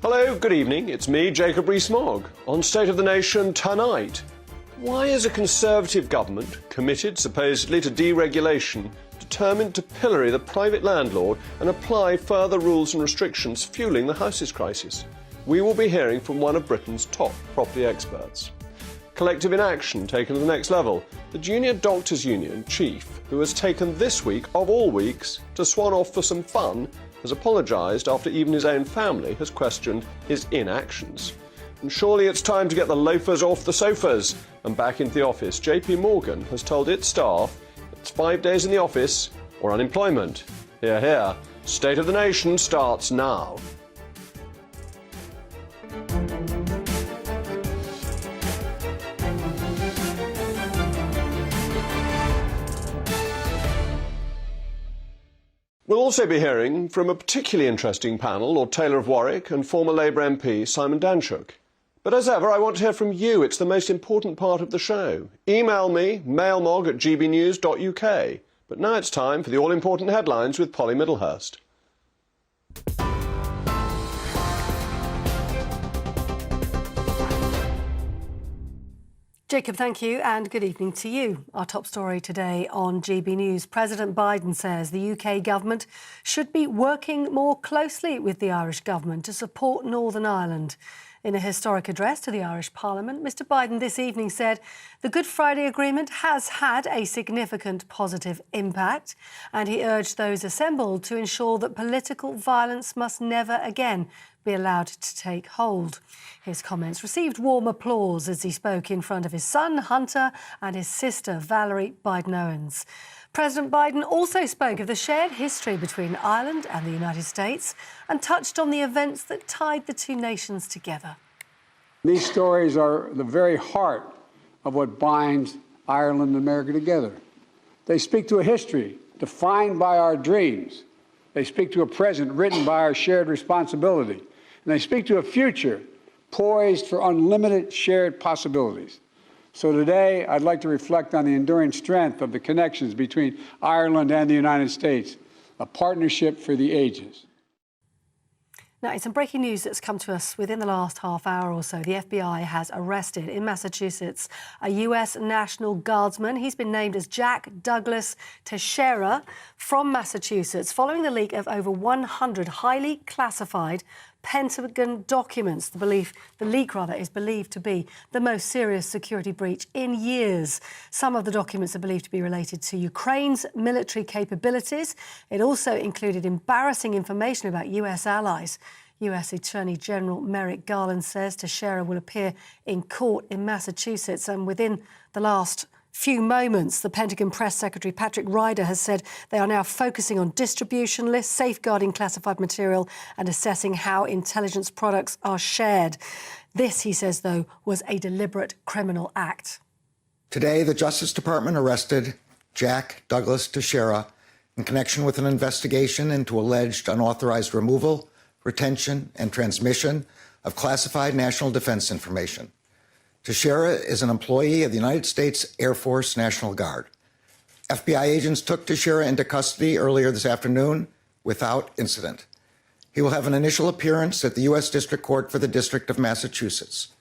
Hello, good evening. It's me, Jacob Rees-Mogg, on State of the Nation tonight. Why is a Conservative government, committed supposedly to deregulation, determined to pillory the private landlord and apply further rules and restrictions fueling the houses crisis? We will be hearing from one of Britain's top property experts. Collective inaction taken to the next level. The Junior Doctors Union chief, who has taken this week, of all weeks, to swan off for some fun, has apologised after even his own family has questioned his inactions. And surely it's time to get the loafers off the sofas and back into the office. JP Morgan has told its staff it's 5 days in the office or unemployment. Hear, hear. State of the Nation starts now. We'll also be hearing from a particularly interesting panel, Lord Taylor of Warwick and former Labour MP Simon Danczuk. But as ever, I want to hear from you. It's the most important part of the show. Email me, mailmog@gbnews.uk. But now it's time for the all-important headlines with Polly Middlehurst. Jacob, thank you, and good evening to you. Our top story today on GB News. President Biden says the UK government should be working more closely with the Irish government to support Northern Ireland. In a historic address to the Irish Parliament, Mr Biden this evening said the Good Friday Agreement has had a significant positive impact, and he urged those assembled to ensure that political violence must never again be allowed to take hold. His comments received warm applause as he spoke in front of his son, Hunter, and his sister, Valerie Biden-Owens. President Biden also spoke of the shared history between Ireland and the United States and touched on the events that tied the two nations together. These stories are the very heart of what binds Ireland and America together. They speak to a history defined by our dreams. They speak to a present written by our shared responsibility. And they speak to a future poised for unlimited shared possibilities. So today, I'd like to reflect on the enduring strength of the connections between Ireland and the United States, a partnership for the ages. Now, it's some breaking news that's come to us within the last half hour or so. The FBI has arrested in Massachusetts a US National Guardsman. He's been named as Jack Douglas Teixeira from Massachusetts following the leak of over 100 highly classified Pentagon documents. The leak is believed to be the most serious security breach in years. Some of the documents are believed to be related to Ukraine's military capabilities. It also included embarrassing information about US allies. US Attorney General Merrick Garland says Teixeira will appear in court in Massachusetts, and within the last few moments, the Pentagon Press Secretary Patrick Ryder has said they are now focusing on distribution lists, safeguarding classified material and assessing how intelligence products are shared. This, he says, though, was a deliberate criminal act. Today, the Justice Department arrested Jack Douglas Teixeira in connection with an investigation into alleged unauthorized removal, retention, and transmission of classified national defense information. Teixeira is an employee of the United States Air Force National Guard. FBI agents took Teixeira into custody earlier this afternoon without incident. He will have an initial appearance at the U.S. District Court for the District of Massachusetts.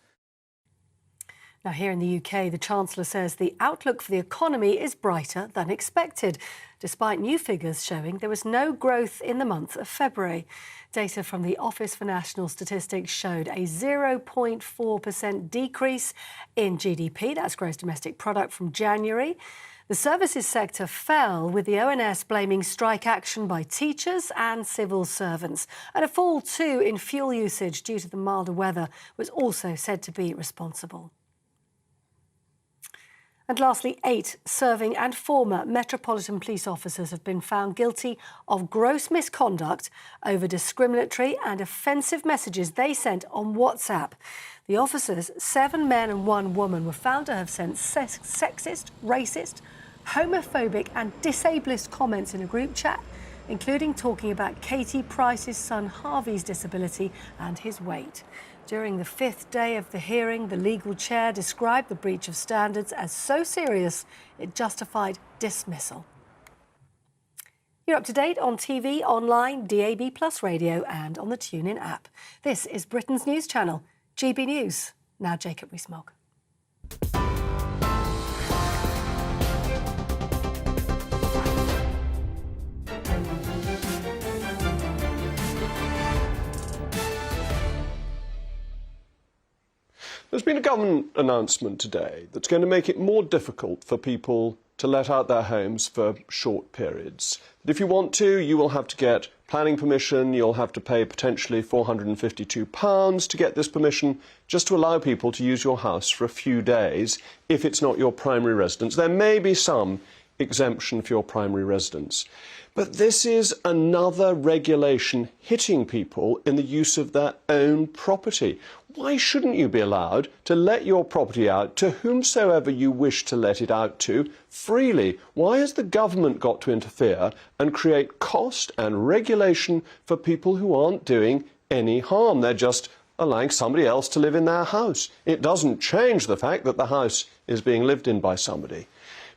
Now, here in the UK, the Chancellor says the outlook for the economy is brighter than expected, despite new figures showing there was no growth in the month of February. Data from the Office for National Statistics showed a 0.4% decrease in GDP, that's gross domestic product, from January. The services sector fell, with the ONS blaming strike action by teachers and civil servants. And a fall, too, in fuel usage due to the milder weather was also said to be responsible. And lastly, 8 serving and former Metropolitan Police officers have been found guilty of gross misconduct over discriminatory and offensive messages they sent on WhatsApp. The officers, 7 men and 1 woman, were found to have sent sexist, racist, homophobic and disablist comments in a group chat, including talking about Katie Price's son Harvey's disability and his weight. During the 5th day of the hearing, the legal chair described the breach of standards as so serious it justified dismissal. You're up to date on TV, online, DAB+ radio and on the TuneIn app. This is Britain's news channel, GB News. Now Jacob Rees-Mogg. There's been a government announcement today that's going to make it more difficult for people to let out their homes for short periods. That if you want to, you will have to get planning permission, you'll have to pay potentially £452 to get this permission just to allow people to use your house for a few days if it's not your primary residence. There may be some exemption for your primary residence. But this is another regulation hitting people in the use of their own property. Why shouldn't you be allowed to let your property out to whomsoever you wish to let it out to freely? Why has the government got to interfere and create cost and regulation for people who aren't doing any harm? They're just allowing somebody else to live in their house. It doesn't change the fact that the house is being lived in by somebody.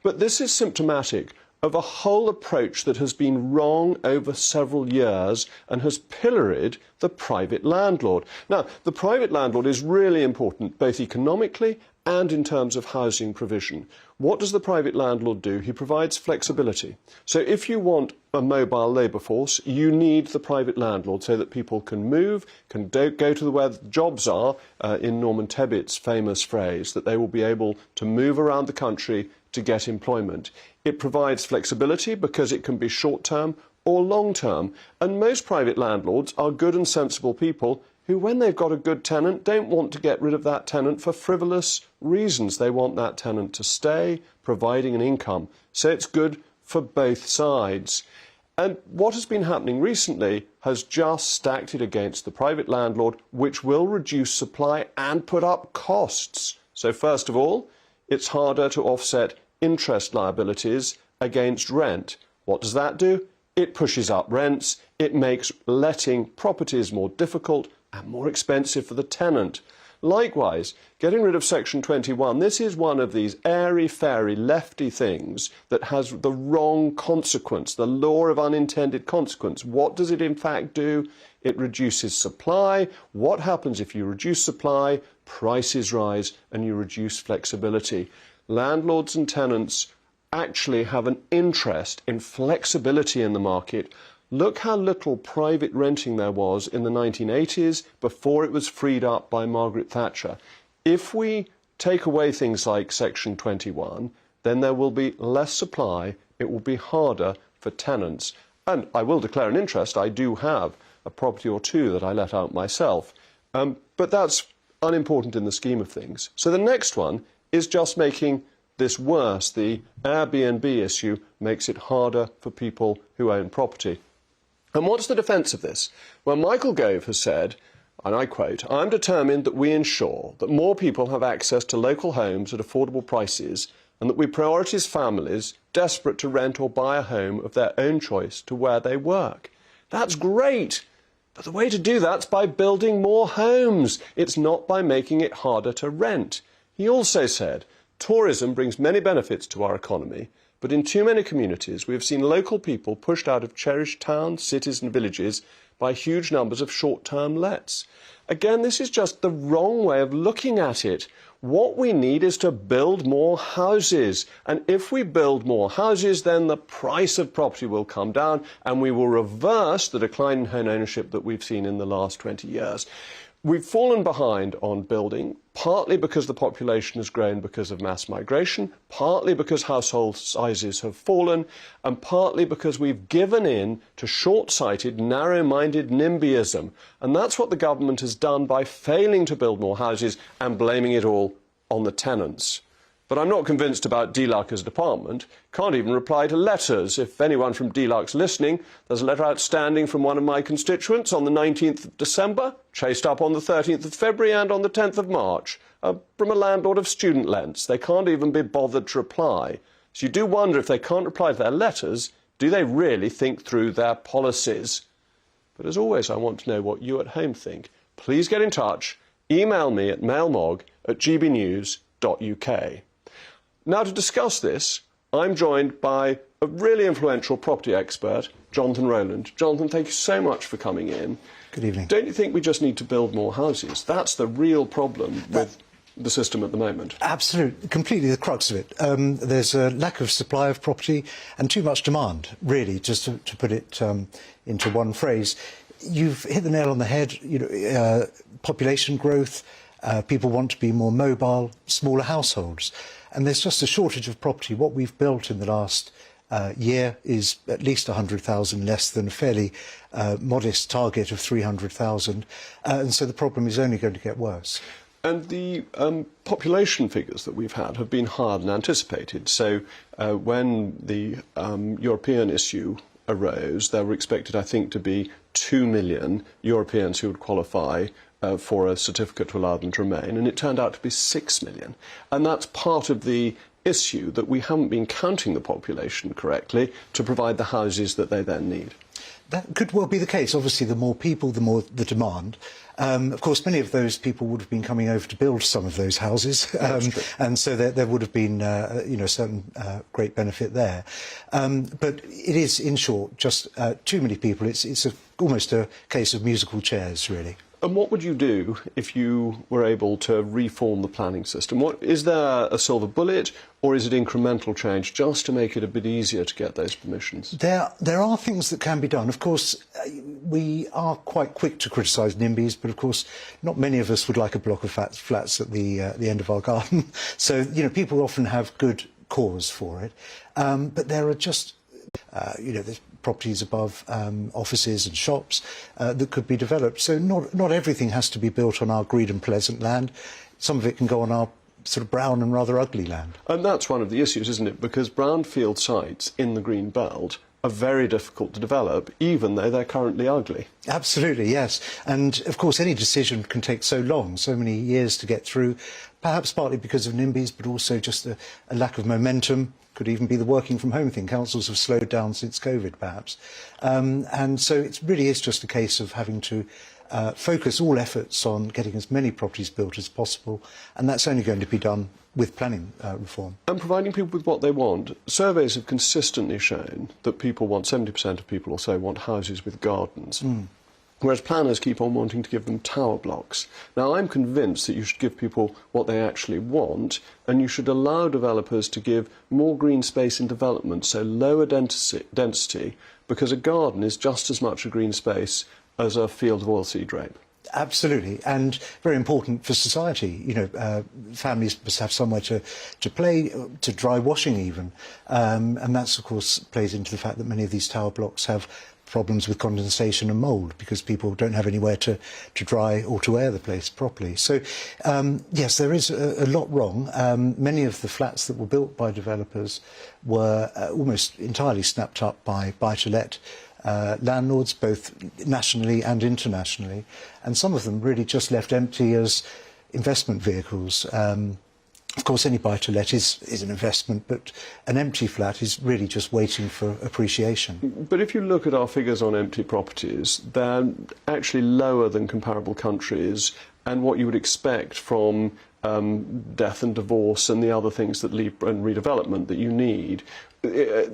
But this is symptomatic of a whole approach that has been wrong over several years and has pilloried the private landlord. Now, the private landlord is really important, both economically and in terms of housing provision. What does the private landlord do? He provides flexibility. So if you want a mobile labour force, you need the private landlord so that people can move, can go to where the jobs are, in Norman Tebbutt's famous phrase, that they will be able to move around the country to get employment. It provides flexibility because it can be short-term or long-term. And most private landlords are good and sensible people who, when they've got a good tenant, don't want to get rid of that tenant for frivolous reasons. They want that tenant to stay, providing an income. So it's good for both sides. And what has been happening recently has just stacked it against the private landlord, which will reduce supply and put up costs. So first of all, it's harder to offset interest liabilities against rent. What does that do? It pushes up rents, it makes letting properties more difficult and more expensive for the tenant. Likewise, getting rid of Section 21, this is one of these airy-fairy, lefty things that has the wrong consequence, the law of unintended consequence. What does it in fact do? It reduces supply. What happens if you reduce supply? Prices rise and you reduce flexibility. Landlords and tenants actually have an interest in flexibility in the market. Look how little private renting there was in the 1980s before it was freed up by Margaret Thatcher. If we take away things like Section 21, then there will be less supply. It will be harder for tenants. And I will declare an interest. I do have a property or two that I let out myself. But that's unimportant in the scheme of things. So the next one is just making this worse. The Airbnb issue makes it harder for people who own property. And what's the defence of this? Well, Michael Gove has said, and I quote, "I'm determined that we ensure that more people have access to local homes at affordable prices and that we prioritise families desperate to rent or buy a home of their own choice to where they work." That's great. But the way to do that's by building more homes. It's not by making it harder to rent. He also said, tourism brings many benefits to our economy, but in too many communities we have seen local people pushed out of cherished towns, cities and villages by huge numbers of short-term lets. Again, this is just the wrong way of looking at it. What we need is to build more houses. And if we build more houses, then the price of property will come down and we will reverse the decline in home ownership that we've seen in the last 20 years. We've fallen behind on building, partly because the population has grown because of mass migration, partly because household sizes have fallen, and partly because we've given in to short-sighted, narrow-minded NIMBYism. And that's what the government has done by failing to build more houses and blaming it all on the tenants. But I'm not convinced about DLUHC as a department. Can't even reply to letters. If anyone from DLUHC's listening, there's a letter outstanding from one of my constituents on the 19th of December, chased up on the 13th of February and on the 10th of March, from a landlord of student lents. They can't even be bothered to reply. So you do wonder, if they can't reply to their letters, do they really think through their policies? But as always, I want to know what you at home think. Please get in touch. Email me at mailmog@gbnews.uk. Now, to discuss this, I'm joined by a really influential property expert, Jonathan Rowland. Jonathan, thank you so much for coming in. Good evening. Don't you think we just need to build more houses? That's the real problem with the system at the moment. Absolutely, completely the crux of it. There's a lack of supply of property and too much demand, really, just to put it into one phrase. You've hit the nail on the head. Population growth, people want to be more mobile, smaller households. And there's just a shortage of property. What we've built in the last year is at least 100,000 less than a fairly modest target of 300,000. And so the problem is only going to get worse. And the population figures that we've had have been higher than anticipated. So when the European issue arose, there were expected, I think, to be 2 million Europeans who would qualify for a certificate to allow them to remain, and it turned out to be 6 million. And that's part of the issue, that we haven't been counting the population correctly to provide the houses that they then need. That could well be the case. Obviously, the more people, the more the demand. Of course, many of those people would have been coming over to build some of those houses, and so there would have been, certain great benefit there. But it is, in short, just too many people. It's almost a case of musical chairs, really. And what would you do if you were able to reform the planning system? Is there a silver bullet, or is it incremental change just to make it a bit easier to get those permissions? There are things that can be done. Of course, we are quite quick to criticise NIMBYs, but of course, not many of us would like a block of flats at the end of our garden. So, people often have good cause for it. But there are just, there's properties above offices and shops that could be developed. So not everything has to be built on our green and pleasant land. Some of it can go on our sort of brown and rather ugly land. And that's one of the issues, isn't it? Because brownfield sites in the green belt are very difficult to develop, even though they're currently ugly. Absolutely, yes. And, of course, any decision can take so long, so many years to get through, perhaps partly because of NIMBYs, but also just a lack of momentum. Could even be the working from home thing. Councils have slowed down since COVID, perhaps. And so it really is just a case of having to focus all efforts on getting as many properties built as possible, and that's only going to be done with planning reform. And providing people with what they want. Surveys have consistently shown that 70% of people or so want houses with gardens. Whereas planners keep on wanting to give them tower blocks. Now, I'm convinced that you should give people what they actually want, and you should allow developers to give more green space in development, so lower density, because a garden is just as much a green space as a field of oilseed rape. Absolutely, and very important for society. Families must have somewhere to play, to dry washing even. And that's, of course, plays into the fact that many of these tower blocks have problems with condensation and mould because people don't have anywhere to dry or to air the place properly. So, yes, there is a lot wrong. Many of the flats that were built by developers were almost entirely snapped up by buy-to-let landlords, both nationally and internationally, and some of them really just left empty as investment vehicles. Of course, any buy-to-let is an investment, but an empty flat is really just waiting for appreciation. But if you look at our figures on empty properties, they're actually lower than comparable countries, and what you would expect from death and divorce and the other things that and redevelopment that you need. I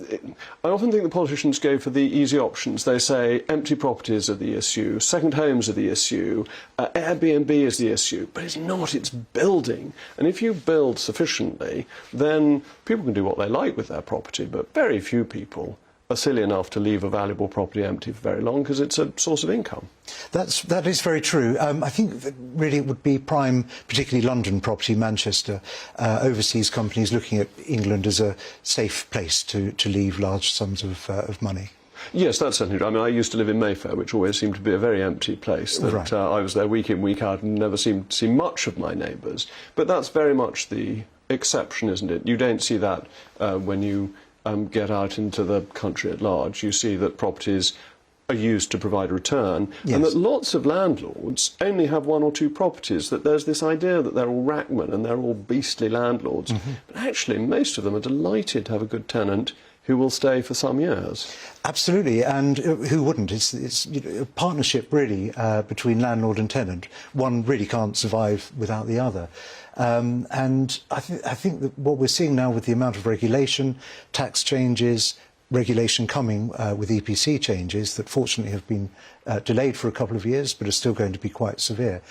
often think the politicians go for the easy options. They say empty properties are the issue, second homes are the issue, Airbnb is the issue, but it's not, it's building. And if you build sufficiently, then people can do what they like with their property, but very few people are silly enough to leave a valuable property empty for very long because it's a source of income. That is very true. I think that really it would be prime, particularly London property, Manchester, overseas companies looking at England as a safe place to leave large sums of money. Yes, that's certainly true. I mean, I used to live in Mayfair, which always seemed to be a very empty place. That I was there week in, week out, and never seemed to see much of my neighbours. But that's very much the exception, isn't it? You don't see that when you get out into the country at large. You see that properties are used to provide a return, yes, and that lots of landlords only have one or two properties, that there's this idea that they're all rackmen and they're all beastly landlords. But actually, most of them are delighted to have a good tenant who will stay for some years. Absolutely, and who wouldn't? It's a partnership, really, between landlord and tenant. One really can't survive without the other. And I think that what we're seeing now with the amount of regulation, tax changes, regulation coming with EPC changes that fortunately have been delayed for a couple of years but are still going to be quite severe.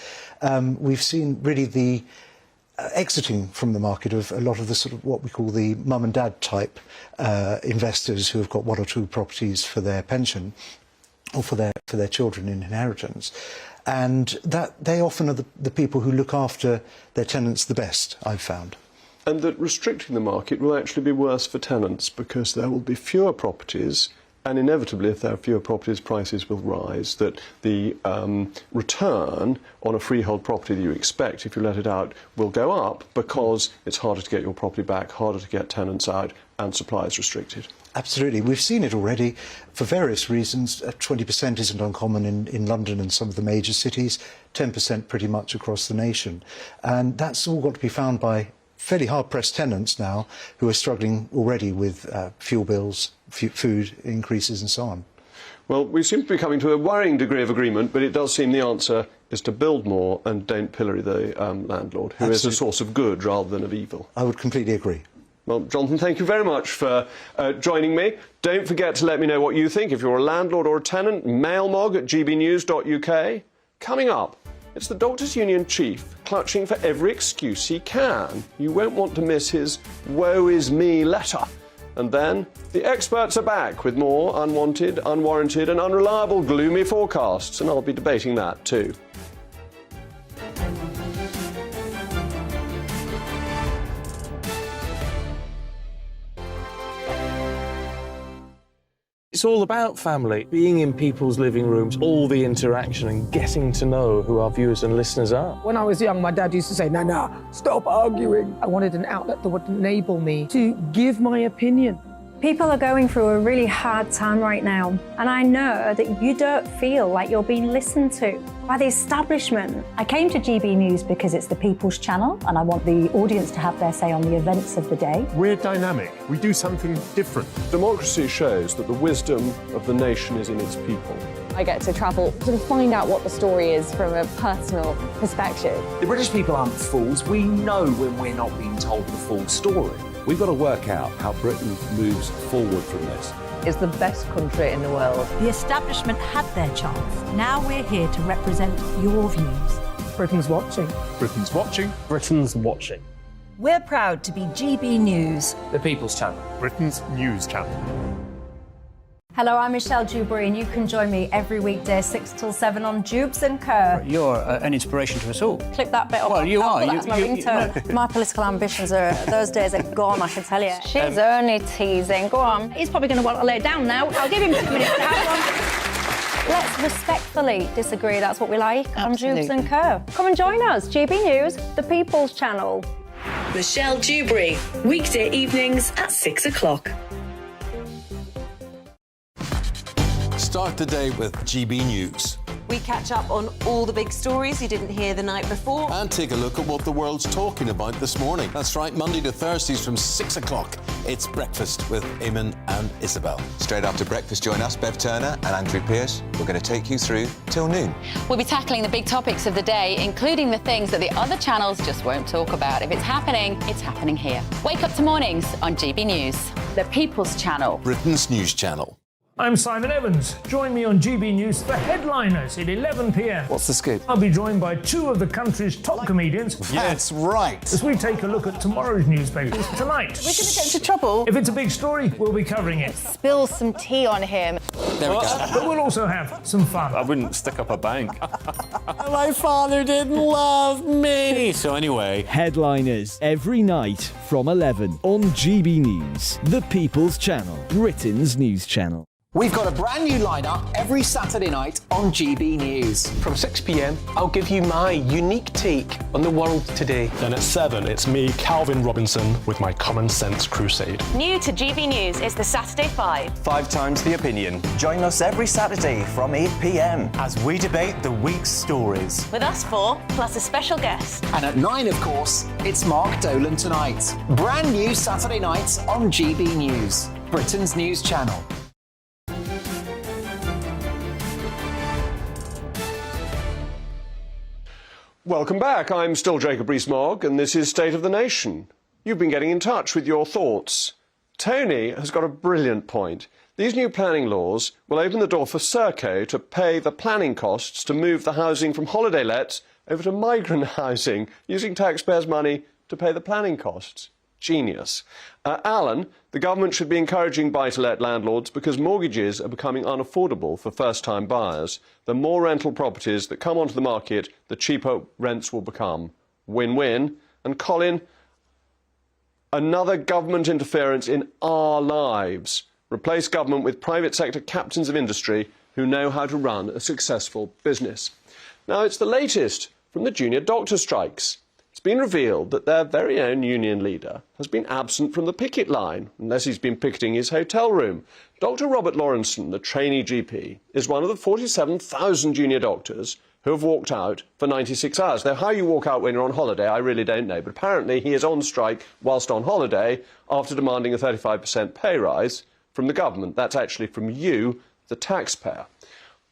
We've seen really the exiting from the market of a lot of the sort of what we call the mum and dad type investors who have got one or two properties for their pension or for their children in inheritance. And that they often are the people who look after their tenants the best, I've found. And that restricting the market will actually be worse for tenants because there will be fewer properties, and inevitably, if there are fewer properties, prices will rise, that the return on a freehold property that you expect if you let it out will go up because it's harder to get your property back, harder to get tenants out, and supply is restricted. Absolutely. We've seen it already for various reasons. 20% isn't uncommon in London and some of the major cities, 10% pretty much across the nation. And that's all got to be found by fairly hard-pressed tenants now who are struggling already with fuel bills, food increases and so on. Well, we seem to be coming to a worrying degree of agreement, but it does seem the answer is to build more and don't pillory the landlord, who is a source of good rather than of evil. I would completely agree. Well, Jonathan, thank you very much for joining me. Don't forget to let me know what you think. If you're a landlord or a tenant, mailmog@gbnews.uk. Coming up, it's the Doctors' Union chief clutching for every excuse he can. You won't want to miss his woe is me letter. And then the experts are back with more unwanted, unwarranted and unreliable gloomy forecasts, and I'll be debating that too. It's all about family, being in people's living rooms, all the interaction and getting to know who our viewers and listeners are. When I was young, my dad used to say, "Nana, stop arguing." I wanted an outlet that would enable me to give my opinion. People are going through a really hard time right now, and I know that you don't feel like you're being listened to by the establishment. I came to GB News because it's the People's Channel, and I want the audience to have their say on the events of the day. We're dynamic. We do something different. Democracy shows that the wisdom of the nation is in its people. I get to travel to find out what the story is from a personal perspective. The British people aren't fools. We know when we're not being told the full story. We've got to work out how Britain moves forward from this. It's the best country in the world. The establishment had their chance. Now we're here to represent your views. Britain's watching. Britain's watching. Britain's watching. We're proud to be GB News. The People's Channel. Britain's news channel. Hello, I'm Michelle Dewberry, and you can join me every weekday 6 till 7 on Jubes and Kerr. You're an inspiration to us all. Clip that bit off. Well, you are. That's my ringtone. My political ambitions those days are gone, I can tell you. She's only teasing. Go on. He's probably going to want to lay down now. I'll give him 2 minutes to have one. Let's respectfully disagree. That's what we like on Jubes and Kerr. Come and join us. GB News, the People's Channel. Michelle Dewberry, weekday evenings at 6 o'clock. Start the day with GB News. We catch up on all the big stories you didn't hear the night before. And take a look at what the world's talking about this morning. That's right, Monday to Thursdays from 6 o'clock. It's Breakfast with Eamon and Isabel. Straight after breakfast, join us, Bev Turner and Andrew Pearce. We're going to take you through till noon. We'll be tackling the big topics of the day, including the things that the other channels just won't talk about. If it's happening here. Wake up to mornings on GB News. The People's Channel. Britain's news channel. I'm Simon Evans. Join me on GB News for Headliners at 11 p.m. What's the scoop? I'll be joined by 2 of the country's top comedians. That's right. As we take a look at tomorrow's newspapers tonight. We're going to get into trouble. If it's a big story, we'll be covering it. Spill some tea on him. There we go. But we'll also have some fun. I wouldn't stick up a bank. My father didn't love me. So anyway. Headliners every night from 11 on GB News, the People's Channel, Britain's news channel. We've got a brand new lineup every Saturday night on GB News. From 6 p.m, I'll give you my unique take on the world today. Then at 7, it's me, Calvin Robinson, with my Common Sense Crusade. New to GB News is the Saturday 5. 5 times the opinion. Join us every Saturday from 8 p.m. as we debate the week's stories. With us 4, plus a special guest. And at 9, of course, it's Mark Dolan Tonight. Brand new Saturday nights on GB News, Britain's news channel. Welcome back. I'm still Jacob Rees-Mogg, and this is State of the Nation. You've been getting in touch with your thoughts. Tony has got a brilliant point. These new planning laws will open the door for Serco to pay the planning costs to move the housing from holiday lets over to migrant housing, using taxpayers' money to pay the planning costs. Genius. Alan, the government should be encouraging buy-to-let landlords because mortgages are becoming unaffordable for first-time buyers. The more rental properties that come onto the market, the cheaper rents will become. Win-win. And Colin, another government interference in our lives. Replace government with private sector captains of industry who know how to run a successful business. Now, it's the latest from the junior doctor strikes. It's been revealed that their very own union leader has been absent from the picket line, unless he's been picketing his hotel room. Dr. Robert Lawrenson, the trainee GP, is one of the 47,000 junior doctors who have walked out for 96 hours. Now, how you walk out when you're on holiday, I really don't know, but apparently he is on strike whilst on holiday after demanding a 35% pay rise from the government. That's actually from you, the taxpayer.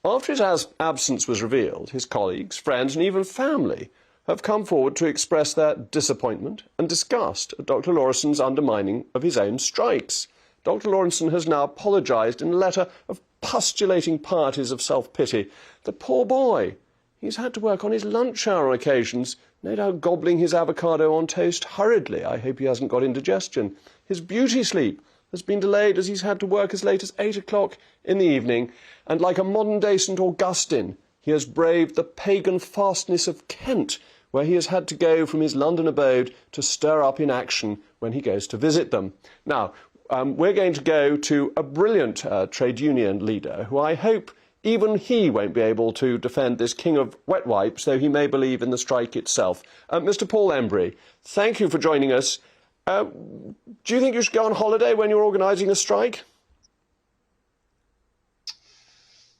After his absence was revealed, his colleagues, friends and even family have come forward to express their disappointment and disgust at Dr. Lawrenson's undermining of his own strikes. Dr. Lawrenson has now apologised in a letter of postulating pieties of self-pity. The poor boy, he's had to work on his lunch hour on occasions, no doubt gobbling his avocado on toast hurriedly. I hope he hasn't got indigestion. His beauty sleep has been delayed as he's had to work as late as 8 o'clock in the evening, and like a modern-day St. Augustine, he has braved the pagan fastness of Kent, where he has had to go from his London abode to stir up in action when he goes to visit them. Now, we're going to go to a brilliant trade union leader who I hope even he won't be able to defend this king of wet wipes, though he may believe in the strike itself. Mr. Paul Embry, thank you for joining us. Do you think you should go on holiday when you're organising a strike?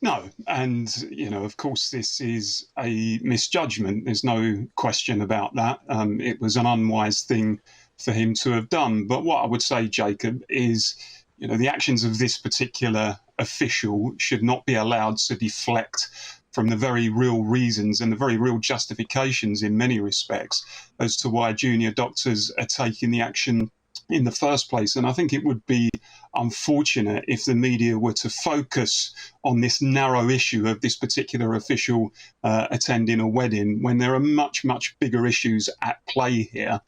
No, and, of course, this is a misjudgment. There's no question about that. It was an unwise thing for him to have done. But what I would say, Jacob, is, the actions of this particular official should not be allowed to deflect from the very real reasons and the very real justifications in many respects as to why junior doctors are taking the action in the first place. And I think it would be unfortunate if the media were to focus on this narrow issue of this particular official attending a wedding when there are much, much bigger issues at play here,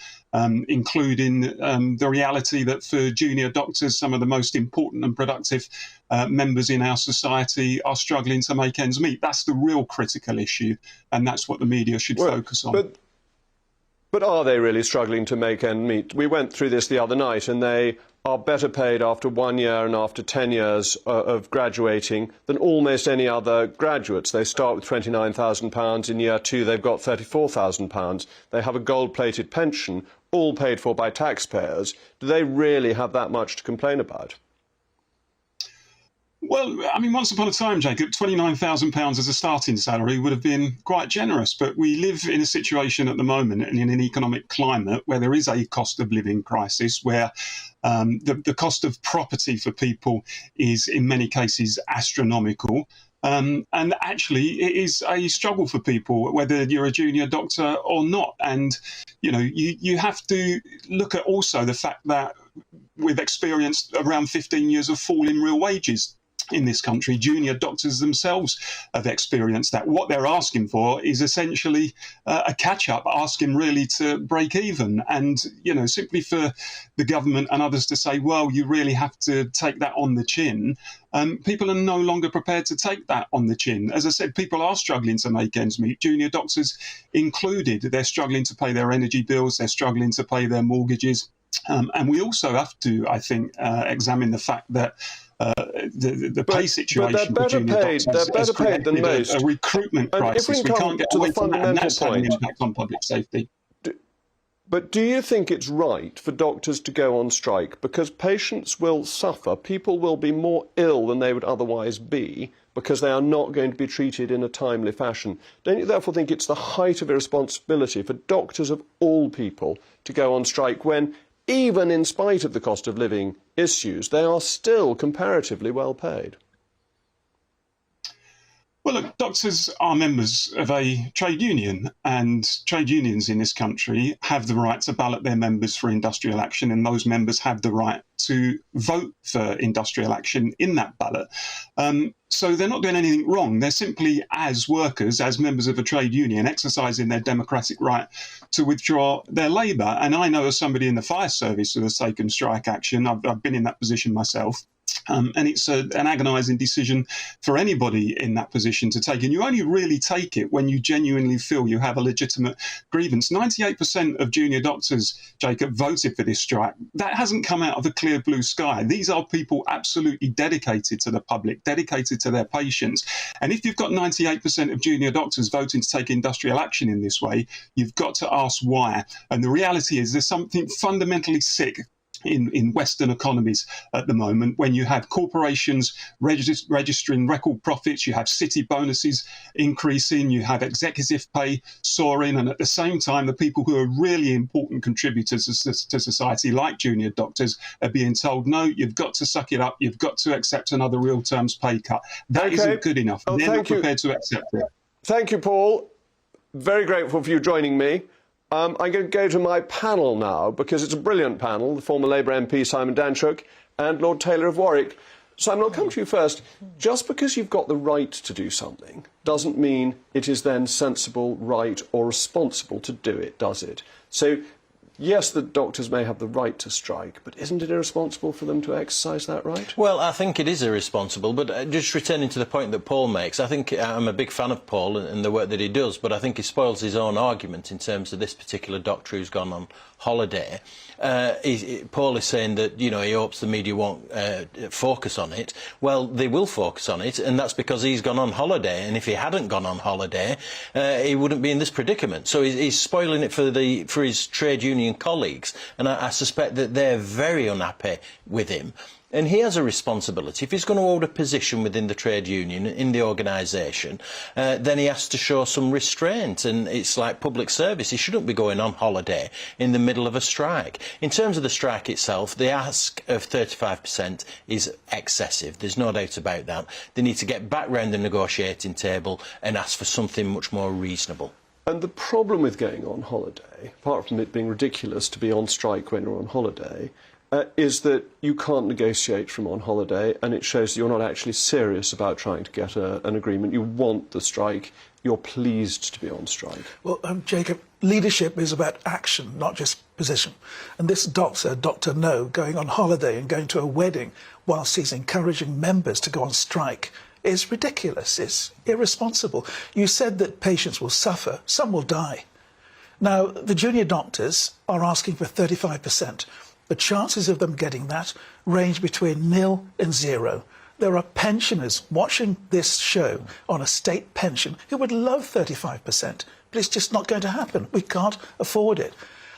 including the reality that for junior doctors, some of the most important and productive members in our society are struggling to make ends meet. That's the real critical issue, and that's what the media should focus on. But are they really struggling to make ends meet? We went through this the other night, and they are better paid after 1 year and after 10 years of graduating than almost any other graduates. They start with £29,000. In year 2, they've got £34,000. They have a gold-plated pension, all paid for by taxpayers. Do they really have that much to complain about? Well, I mean, once upon a time, Jacob, £29,000 as a starting salary would have been quite generous. But we live in a situation at the moment and in an economic climate where there is a cost of living crisis, where the cost of property for people is in many cases astronomical. And actually, it is a struggle for people, whether you're a junior doctor or not. And, you have to look at also the fact that we've experienced around 15 years of fall in real wages in this country. Junior doctors themselves have experienced that. What they're asking for is essentially a catch-up, asking really to break even. And, simply for the government and others to say, well, you really have to take that on the chin, people are no longer prepared to take that on the chin. As I said, people are struggling to make ends meet, junior doctors included. They're struggling to pay their energy bills, they're struggling to pay their mortgages. And we also have to, I think, examine the fact that the pay situation for junior doctors has created a recruitment crisis. We can't get away from that, and that's had an impact on public safety. But do you think it's right for doctors to go on strike? Because patients will suffer, people will be more ill than they would otherwise be, because they are not going to be treated in a timely fashion. Don't you therefore think it's the height of irresponsibility for doctors of all people to go on strike when, even in spite of the cost of living issues, they are still comparatively well paid? Well, look, doctors are members of a trade union, and trade unions in this country have the right to ballot their members for industrial action, and those members have the right to vote for industrial action in that ballot. So they're not doing anything wrong. They're simply, as workers, as members of a trade union, exercising their democratic right to withdraw their labour. And I know as somebody in the fire service who has taken strike action, I've been in that position myself. And it's an agonising decision for anybody in that position to take. And you only really take it when you genuinely feel you have a legitimate grievance. 98% of junior doctors, Jacob, voted for this strike. That hasn't come out of the clear blue sky. These are people absolutely dedicated to the public, dedicated to their patients. And if you've got 98% of junior doctors voting to take industrial action in this way, you've got to ask why. And the reality is there's something fundamentally sick in Western economies at the moment, when you have corporations registering record profits, you have city bonuses increasing, you have executive pay soaring, and at the same time, the people who are really important contributors to society, like junior doctors, are being told, no, you've got to suck it up, you've got to accept another real terms pay cut. That isn't good enough. They're not prepared to accept it. Thank you, Paul. Very grateful for you joining me. I'm going to go to my panel now, because it's a brilliant panel, the former Labour MP Simon Danczuk and Lord Taylor of Warwick. Simon, I'll come to you first. Just because you've got the right to do something doesn't mean it is then sensible, right or responsible to do it, does it? So, yes, the doctors may have the right to strike, but isn't it irresponsible for them to exercise that right? Well, I think it is irresponsible, but just returning to the point that Paul makes, I think I'm a big fan of Paul and the work that he does, but I think he spoils his own argument in terms of this particular doctor who's gone on holiday. Paul is saying that, you know, he hopes the media won't focus on it. Well, they will focus on it, and that's because he's gone on holiday, and if he hadn't gone on holiday, he wouldn't be in this predicament. So he's spoiling it for his trade union colleagues, and I suspect that they're very unhappy with him. And he has a responsibility. If he's going to hold a position within the trade union, in the organisation, then he has to show some restraint. And it's like public service. He shouldn't be going on holiday in the middle of a strike. In terms of the strike itself, the ask of 35% is excessive. There's no doubt about that. They need to get back round the negotiating table and ask for something much more reasonable. And the problem with going on holiday, apart from it being ridiculous to be on strike when you're on holiday, is that you can't negotiate from on holiday, and it shows that you're not actually serious about trying to get an agreement. You want the strike. You're pleased to be on strike. Well, Jacob, leadership is about action, not just position. And this doctor, Dr. No, going on holiday and going to a wedding whilst he's encouraging members to go on strike is ridiculous. It's irresponsible. You said that patients will suffer. Some will die. Now, the junior doctors are asking for 35%. The chances of them getting that range between 0 and 0. There are pensioners watching this show on a state pension who would love 35%, but it's just not going to happen. We can't afford it.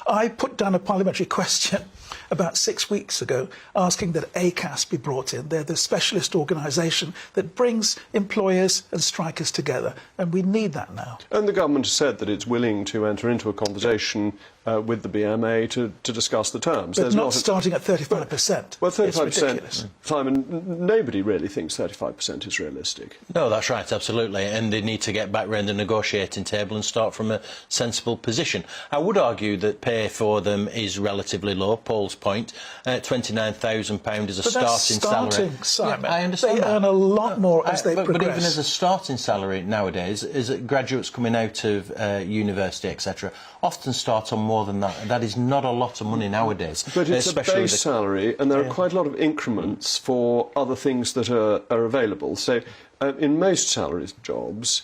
I put down a parliamentary question about 6 weeks ago asking that ACAS be brought in. They're the specialist organisation that brings employers and strikers together, and we need that now. And the government has said that it's willing to enter into a conversation with the BMA to discuss the terms. But not starting at 35%. Well, 35%, Simon, nobody really thinks 35% is realistic. No, that's right, absolutely. And they need to get back round the negotiating table and start from a sensible position. I would argue that pay for them is relatively low, Paul's point. £29,000 is a starting salary. Simon. Yeah, I understand they that. earn a lot more as they progress. But even as a starting salary nowadays, is that graduates coming out of university, etc., often start on more than that. That is not a lot of money nowadays. But it's a base salary, and there are quite a lot of increments for other things that are available. So in most salaries jobs,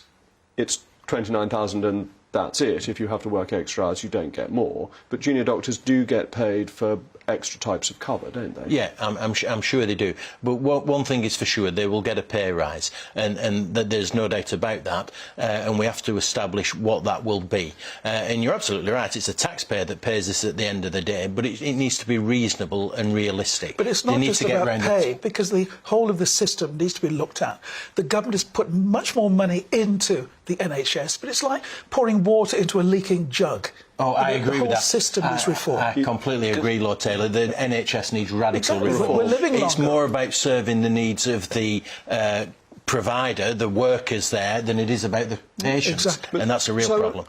it's 29,000 and that's it. If you have to work extra hours, you don't get more. But junior doctors do get paid for extra types of cover, don't they? Yeah, I'm sure they do. But one thing is for sure, they will get a pay rise, and there's no doubt about that. And we have to establish what that will be. And you're absolutely right. It's the taxpayer that pays this at the end of the day, but it needs to be reasonable and realistic. But it's not just about pay, because the whole of the system needs to be looked at. The government has put much more money into the NHS, but it's like pouring water into a leaking jug. Oh, I agree with that. The whole system needs reform. I completely agree, Lord Taylor. The NHS needs radical reform. We're living longer. It's more about serving the needs of the provider, the workers there, than it is about the patients. Exactly. And that's a real problem.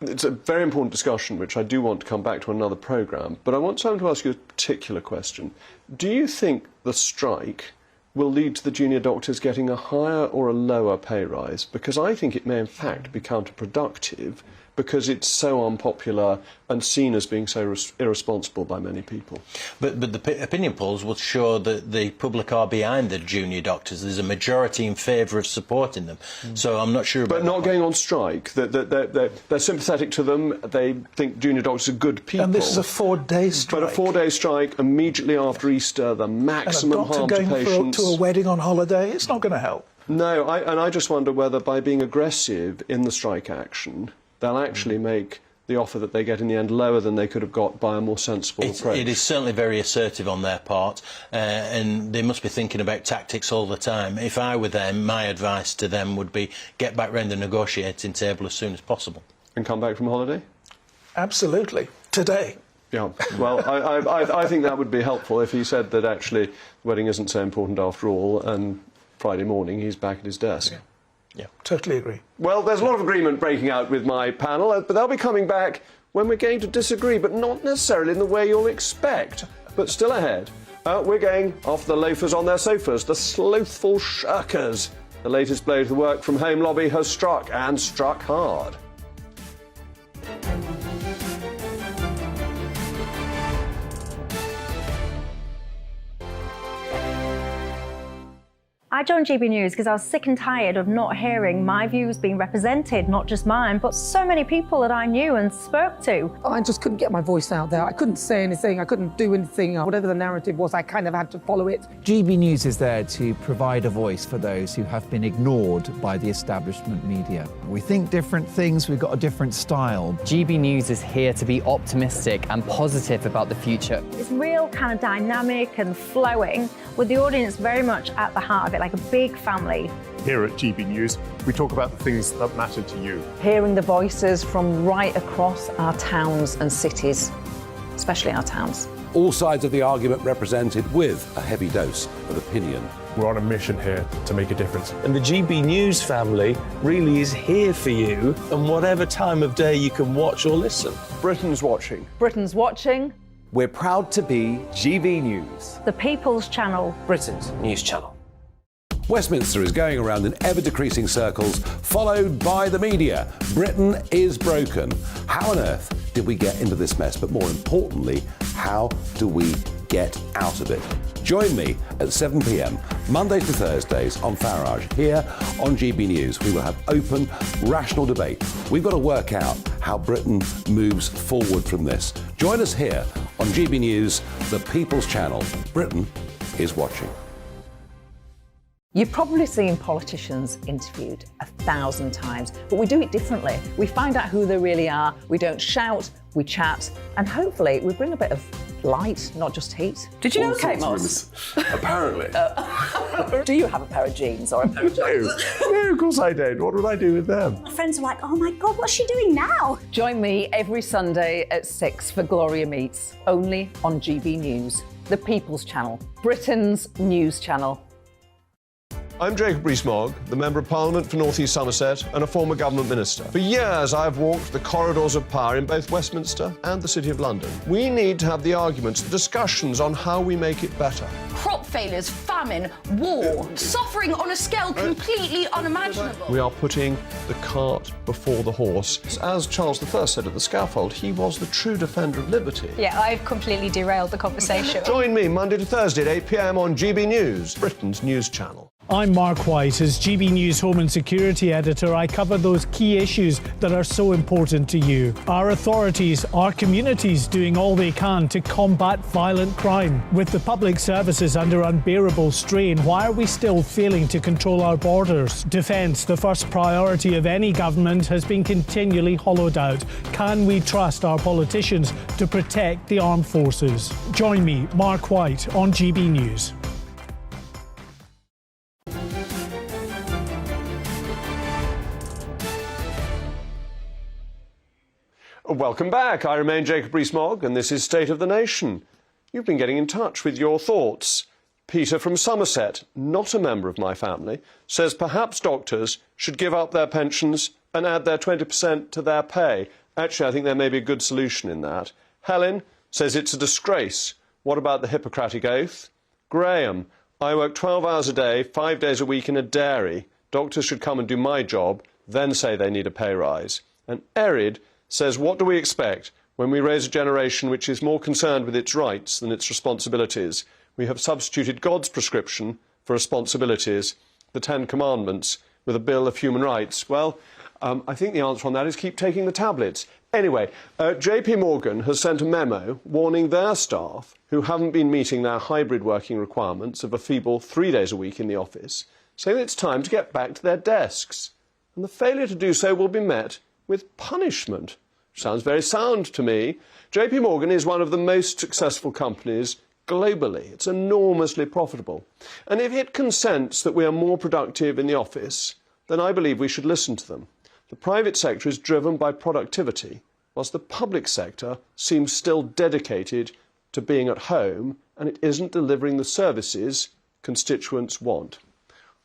It's a very important discussion, which I do want to come back to another programme, but I want to ask you a particular question. Do you think the strike will lead to the junior doctors getting a higher or a lower pay rise? Because I think it may in fact be counterproductive because it's so unpopular and seen as being so irresponsible by many people. But the opinion polls will show that the public are behind the junior doctors. There's a majority in favour of supporting them. So I'm not sure about But not going on strike. They're sympathetic to them. They think junior doctors are good people. And this is a 4-day strike. But a 4-day strike immediately after Easter, the maximum and a harm doctor to patients. going to a wedding on holiday, it's not going to help. No, and I just wonder whether by being aggressive in the strike action, they'll actually make the offer that they get in the end lower than they could have got by a more sensible approach. It is certainly very assertive on their part, and they must be thinking about tactics all the time. If I were them, my advice to them would be get back round the negotiating table as soon as possible. And come back from holiday? Absolutely. Today. Yeah, well, I think that would be helpful if he said that actually the wedding isn't so important after all, and Friday morning he's back at his desk. Yeah. Yeah, totally agree. Well, there's a lot of agreement breaking out with my panel, but they'll be coming back when we're going to disagree, but not necessarily in the way you'll expect. But still ahead, we're going after the loafers on their sofas, the slothful shirkers. The latest blow to the work-from-home lobby has struck, and struck hard. I joined GB News because I was sick and tired of not hearing my views being represented, not just mine, but so many people that I knew and spoke to. I just couldn't get my voice out there. I couldn't say anything. I couldn't do anything. Whatever the narrative was, I kind of had to follow it. GB News is there to provide a voice for those who have been ignored by the establishment media. We think different things, we've got a different style. GB News is here to be optimistic and positive about the future. It's real kind of dynamic and flowing, with the audience very much at the heart of it, like a big family. Here at GB News, we talk about the things that matter to you. Hearing the voices from right across our towns and cities, especially our towns. All sides of the argument represented with a heavy dose of opinion. We're on a mission here to make a difference. And the GB News family really is here for you, and whatever time of day you can watch or listen. Britain's watching. Britain's watching. We're proud to be GB News. The People's Channel. Britain's news channel. Westminster is going around in ever-decreasing circles, followed by the media. Britain is broken. How on earth did we get into this mess? But more importantly, how do we get out of it? Join me at 7 p.m, Mondays to Thursdays on Farage, here on GB News. We will have open, rational debate. We've got to work out how Britain moves forward from this. Join us here on GB News, the People's Channel. Britain is watching. You've probably seen politicians interviewed 1,000 times, but we do it differently. We find out who they really are, we don't shout, we chat, and hopefully we bring a bit of light, not just heat. Did you know Kate Moss? Apparently. Do you have a pair of jeans or a pair of jeans? No, of course I don't. What would I do with them? My friends are like, oh my God, what's she doing now? Join me every Sunday at 6 for Gloria Meets, only on GB News, the People's Channel, Britain's news channel. I'm Jacob Rees-Mogg, the Member of Parliament for North East Somerset and a former government minister. For years I've walked the corridors of power in both Westminster and the City of London. We need to have the arguments, the discussions on how we make it better. Crop failures, famine, war, suffering on a scale completely unimaginable. We are putting the cart before the horse. As Charles I said at the scaffold, he was the true defender of liberty. Yeah, I've completely derailed the conversation. Join me Monday to Thursday at 8 p.m. on GB News, Britain's news channel. I'm Mark White. As GB News Home and Security Editor, I cover those key issues that are so important to you. Our authorities, our communities doing all they can to combat violent crime. With the public services under unbearable strain, why are we still failing to control our borders? Defence, the first priority of any government, has been continually hollowed out. Can we trust our politicians to protect the armed forces? Join me, Mark White, on GB News. Welcome back. I remain Jacob Rees-Mogg, and this is State of the Nation. You've been getting in touch with your thoughts. Peter from Somerset, not a member of my family, says perhaps doctors should give up their pensions and add their 20% to their pay. Actually, I think there may be a good solution in that. Helen says it's a disgrace. What about the Hippocratic Oath? Graham, I work 12 hours a day, 5 days a week in a dairy. Doctors should come and do my job, then say they need a pay rise. And Erid says, what do we expect when we raise a generation which is more concerned with its rights than its responsibilities? We have substituted God's prescription for responsibilities, the Ten Commandments, with a Bill of Human Rights. Well, I think the answer on that is keep taking the tablets. Anyway, JP Morgan has sent a memo warning their staff who haven't been meeting their hybrid working requirements of a feeble 3 days a week in the office, saying it's time to get back to their desks. And the failure to do so will be met with punishment. Sounds very sound to me. JP Morgan is one of the most successful companies globally. It's enormously profitable. And if it consents that we are more productive in the office, then I believe we should listen to them. The private sector is driven by productivity, whilst the public sector seems still dedicated to being at home, and it isn't delivering the services constituents want.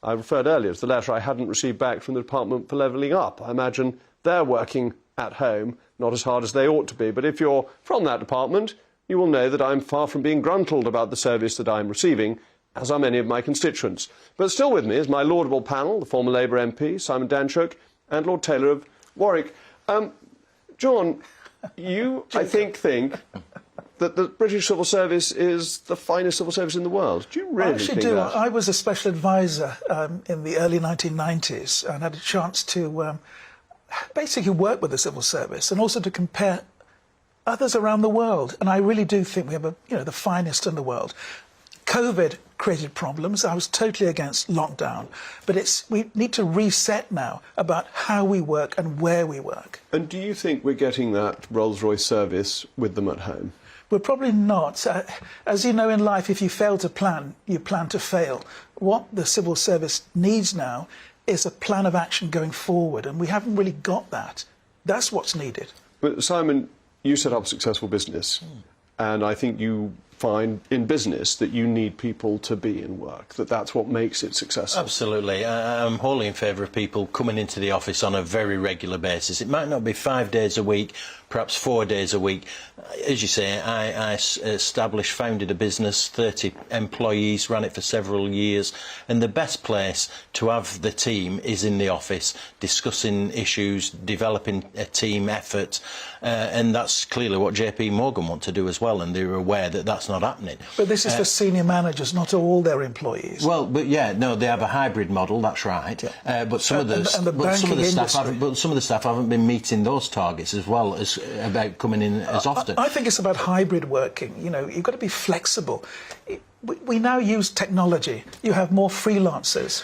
I referred earlier to the letter I hadn't received back from the Department for Levelling Up. I imagine they're working at home, not as hard as they ought to be. But if you're from that department, you will know that I'm far from being gruntled about the service that I'm receiving, as are many of my constituents. But still with me is my laudable panel, the former Labour MP, Simon Danczuk, and Lord Taylor of Warwick. John, you, I think that the British civil service is the finest civil service in the world. Do you really think that? I was a special advisor in the early 1990s and had a chance to basically work with the civil service and also to compare others around the world. And I really do think we have the finest in the world. COVID created problems. I was totally against lockdown. But we need to reset now about how we work and where we work. And do you think we're getting that Rolls-Royce service with them at home? We're probably not. As you know in life, if you fail to plan, you plan to fail. What the civil service needs now is a plan of action going forward, and we haven't really got that. That's what's needed. But Simon, you set up a successful business, and I think you find in business that you need people to be in work, that's what makes it successful. Absolutely. I'm wholly in favour of people coming into the office on a very regular basis. It might not be 5 days a week, perhaps 4 days a week. As you say, I founded a business, 30 employees, ran it for several years, and the best place to have the team is in the office, discussing issues, developing a team effort, and that's clearly what JP Morgan want to do as well, and they're aware that that's not happening. But this is for senior managers, not all their employees. Well, but yeah, no, they have a hybrid model. That's right. But some of the staff haven't been meeting those targets as well as about coming in as often. I think it's about hybrid working. You know, you've got to be flexible. We now use technology. You have more freelancers.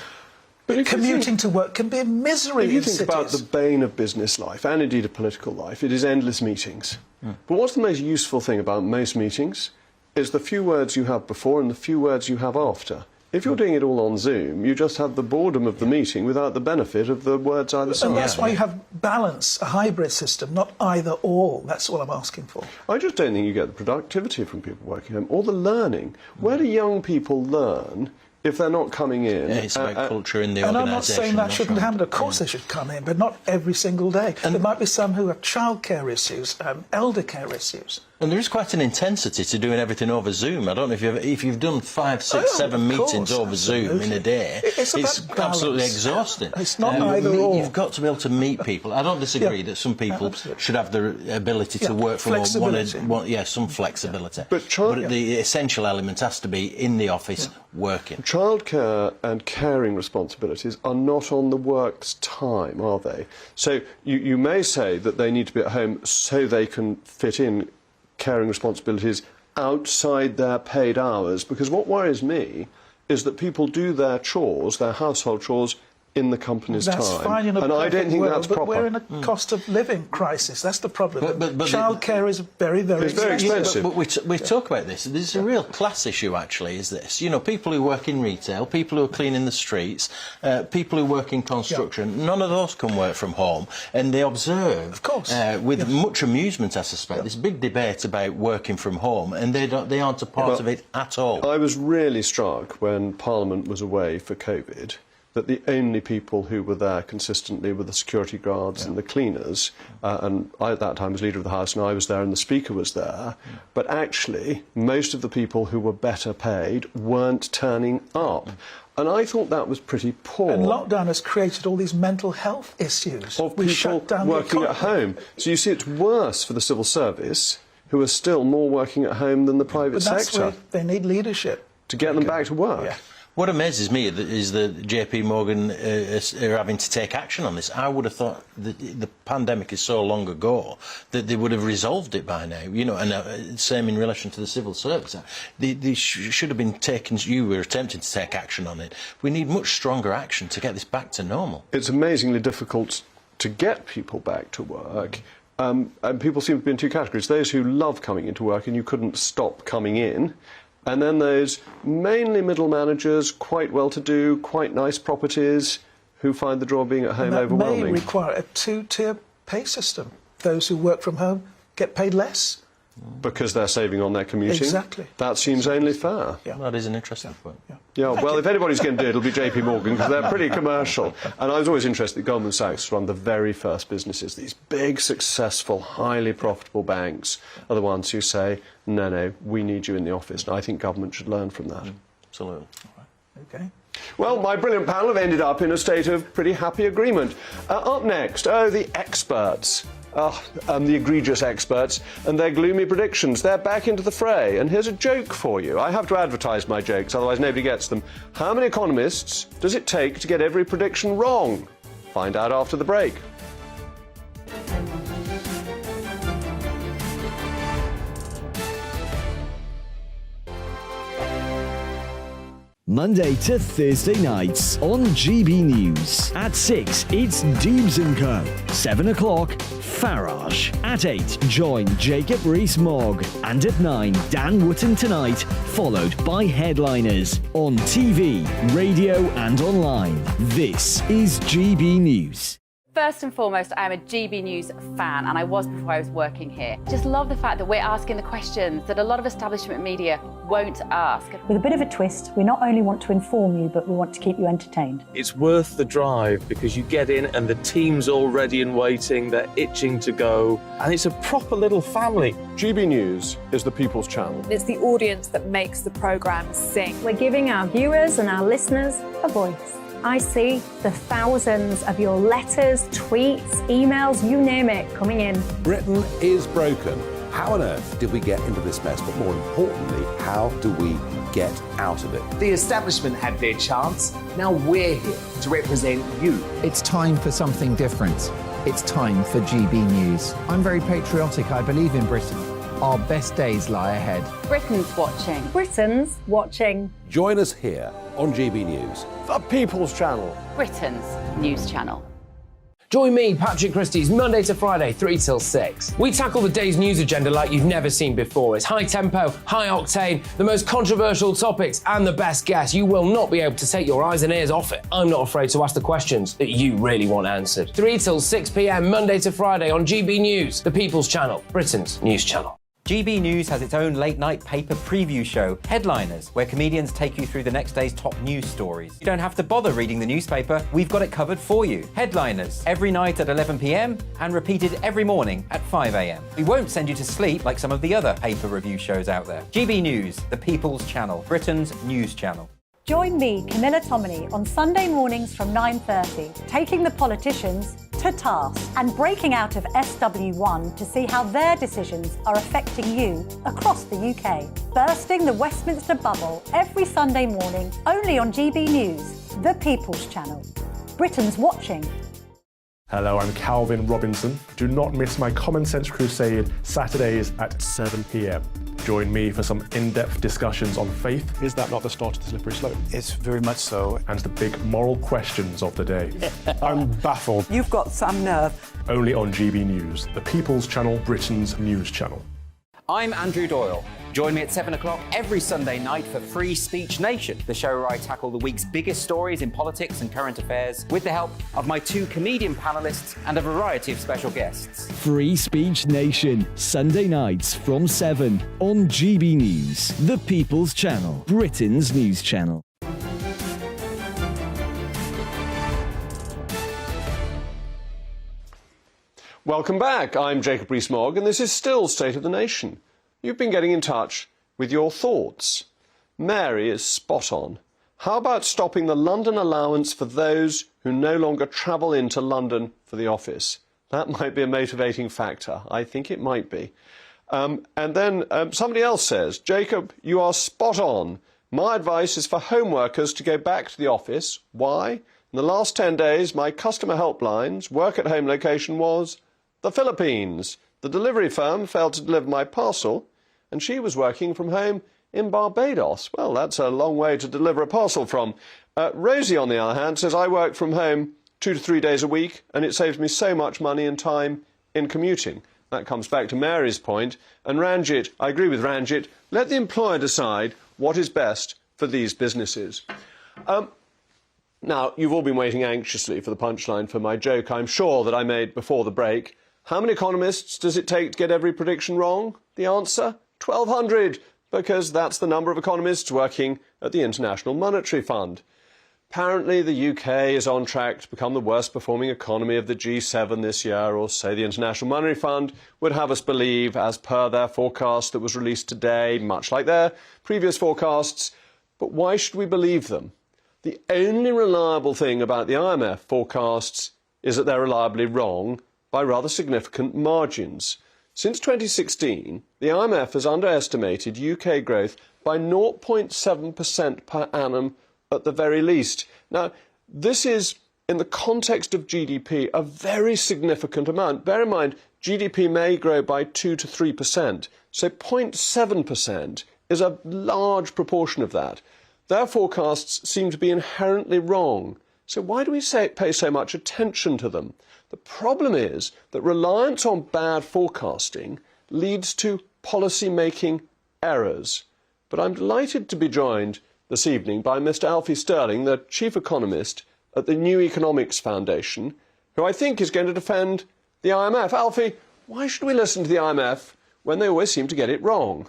But commuting to work can be a misery. If you think about the bane of business life, and indeed of political life, it is endless meetings. But what's the most useful thing about most meetings is the few words you have before and the few words you have after. If you're doing it all on Zoom, you just have the boredom of the meeting without the benefit of the words either side. And that's why you have balance, a hybrid system, not either or. That's all I'm asking for. I just don't think you get the productivity from people working home, or the learning. Where do young people learn if they're not coming in? Yeah, it's about culture in the organisation. And I'm not saying that shouldn't happen. Of course they should come in, but not every single day. And there might be some who have childcare issues, elder care issues. And there is quite an intensity to doing everything over Zoom. I don't know if you've done 5, 6, 7 meetings over Zoom in a day. It's absolutely exhausting. It's not either or. You've got to be able to meet people. I don't disagree that some people should have the ability to work from home. Some flexibility. But the essential element has to be in the office working. Childcare and caring responsibilities are not on the work's time, are they? So you may say that they need to be at home so they can fit in caring responsibilities outside their paid hours, because what worries me is that people do their chores, their household chores, in the company's time. That's fine in a and I don't think world, that's but proper. We're in a cost of living crisis. That's the problem. But childcare is very, very expensive. But we talk about this. This is a real class issue, actually, is this. You know, people who work in retail, people who are cleaning the streets, people who work in construction, none of those can work from home. And they observe, of course, with much amusement, I suspect, this big debate about working from home, and they aren't a part of it at all. I was really struck when Parliament was away for COVID that the only people who were there consistently were the security guards and the cleaners, and I at that time was Leader of the House and I was there and the Speaker was there, but actually most of the people who were better paid weren't turning up. And I thought that was pretty poor. And lockdown has created all these mental health issues. Of We people shut down working the at economy. home. So you see it's worse for the civil service, who are still more working at home than the private But that's sector, where they need leadership. to get them back to work. Yeah. What amazes me is that JP Morgan are having to take action on this. I would have thought that the pandemic is so long ago that they would have resolved it by now, you know, and same in relation to the civil service. They should have been taken, you were attempting to take action on it. We need much stronger action to get this back to normal. It's amazingly difficult to get people back to work. And people seem to be in two categories. Those who love coming into work and you couldn't stop coming in, and then those mainly middle managers, quite well-to-do, quite nice properties, who find the draw of being at home And that overwhelming. may require a two-tier pay system. Those who work from home get paid less. Because they're saving on their commuting. Exactly. That seems only fair. Yeah. That is an interesting point. Yeah, well, if anybody's going to do it, it'll be JP Morgan, because they're pretty commercial. And I was always interested that Goldman Sachs were one of the very first businesses. These big, successful, highly profitable banks are the ones who say, no, we need you in the office. And I think government should learn from that. Absolutely. Okay. Well, my brilliant panel have ended up in a state of pretty happy agreement. Up next, the experts. The egregious experts and their gloomy predictions. They're back into the fray. And here's a joke for you. I have to advertise my jokes, otherwise nobody gets them. How many economists does it take to get every prediction wrong? Find out after the break. Monday to Thursday nights on GB News. At 6, it's Deebs & Co. 7 o'clock, Farage. At 8, join Jacob Rees-Mogg. And at 9, Dan Wootton Tonight, followed by Headliners. On TV, radio and online. This is GB News. First and foremost, I am a GB News fan, and I was before I was working here. Just love the fact that we're asking the questions that a lot of establishment media won't ask. With a bit of a twist, we not only want to inform you, but we want to keep you entertained. It's worth the drive because you get in and the team's all ready and waiting, they're itching to go, and it's a proper little family. GB News is the People's Channel. It's the audience that makes the programme sing. We're giving our viewers and our listeners a voice. I see the thousands of your letters, tweets, emails, you name it, coming in. Britain is broken. How on earth did we get into this mess? But more importantly, how do we get out of it? The establishment had their chance. Now we're here to represent you. It's time for something different. It's time for GB News. I'm very patriotic. I believe in Britain. Our best days lie ahead. Britain's watching. Britain's watching. Join us here on GB News. The People's Channel. Britain's news channel. Join me, Patrick Christie's, Monday to Friday, 3 till 6. We tackle the day's news agenda like you've never seen before. It's high tempo, high octane, the most controversial topics, and the best guests. You will not be able to take your eyes and ears off it. I'm not afraid to ask the questions that you really want answered. 3 till 6 p.m, Monday to Friday on GB News, the People's Channel, Britain's news channel. GB News has its own late-night paper preview show, Headliners, where comedians take you through the next day's top news stories. You don't have to bother reading the newspaper, we've got it covered for you. Headliners, every night at 11 p.m, and repeated every morning at 5 a.m. We won't send you to sleep like some of the other paper review shows out there. GB News, the People's Channel, Britain's news channel. Join me, Camilla Tominey, on Sunday mornings from 9:30, taking the politicians to task and breaking out of SW1 to see how their decisions are affecting you across the UK. Bursting the Westminster bubble every Sunday morning, only on GB News, the People's Channel. Britain's watching. Hello, I'm Calvin Robinson. Do not miss my Common Sense Crusade Saturdays at 7 p.m. Join me for some in-depth discussions on faith. Is that not the start of the slippery slope? It's very much so. And the big moral questions of the day. I'm baffled. You've got some nerve. Only on GB News, the People's Channel, Britain's news channel. I'm Andrew Doyle. Join me at 7 o'clock every Sunday night for Free Speech Nation, the show where I tackle the week's biggest stories in politics and current affairs with the help of my 2 comedian panellists and a variety of special guests. Free Speech Nation, Sunday nights from 7 on GB News, the People's Channel, Britain's news channel. Welcome back. I'm Jacob Rees-Mogg, and this is still State of the Nation. You've been getting in touch with your thoughts. Mary is spot on. How about stopping the London allowance for those who no longer travel into London for the office? That might be a motivating factor. I think it might be. And then somebody else says, Jacob, you are spot on. My advice is for home workers to go back to the office. Why? In the last 10 days, my customer helpline's work-at-home location was the Philippines. The delivery firm failed to deliver my parcel, and she was working from home in Barbados. Well, that's a long way to deliver a parcel from. Rosie, on the other hand, says, I work from home 2 to 3 days a week, and it saves me so much money and time in commuting. That comes back to Mary's point. And Ranjit, I agree with Ranjit, let the employer decide what is best for these businesses. Now, you've all been waiting anxiously for the punchline for my joke, I'm sure, that I made before the break. How many economists does it take to get every prediction wrong? The answer? 1,200, because that's the number of economists working at the International Monetary Fund. Apparently, the UK is on track to become the worst performing economy of the G7 this year, or so the International Monetary Fund would have us believe, as per their forecast that was released today, much like their previous forecasts. But why should we believe them? The only reliable thing about the IMF forecasts is that they're reliably wrong by rather significant margins. Since 2016, the IMF has underestimated UK growth by 0.7% per annum at the very least. Now, this is, in the context of GDP, a very significant amount. Bear in mind, GDP may grow by 2 to 3%, so 0.7% is a large proportion of that. Their forecasts seem to be inherently wrong. So why do we pay so much attention to them? The problem is that reliance on bad forecasting leads to policy-making errors. But I'm delighted to be joined this evening by Mr. Alfie Sterling, the chief economist at the New Economics Foundation, who I think is going to defend the IMF. Alfie, why should we listen to the IMF when they always seem to get it wrong?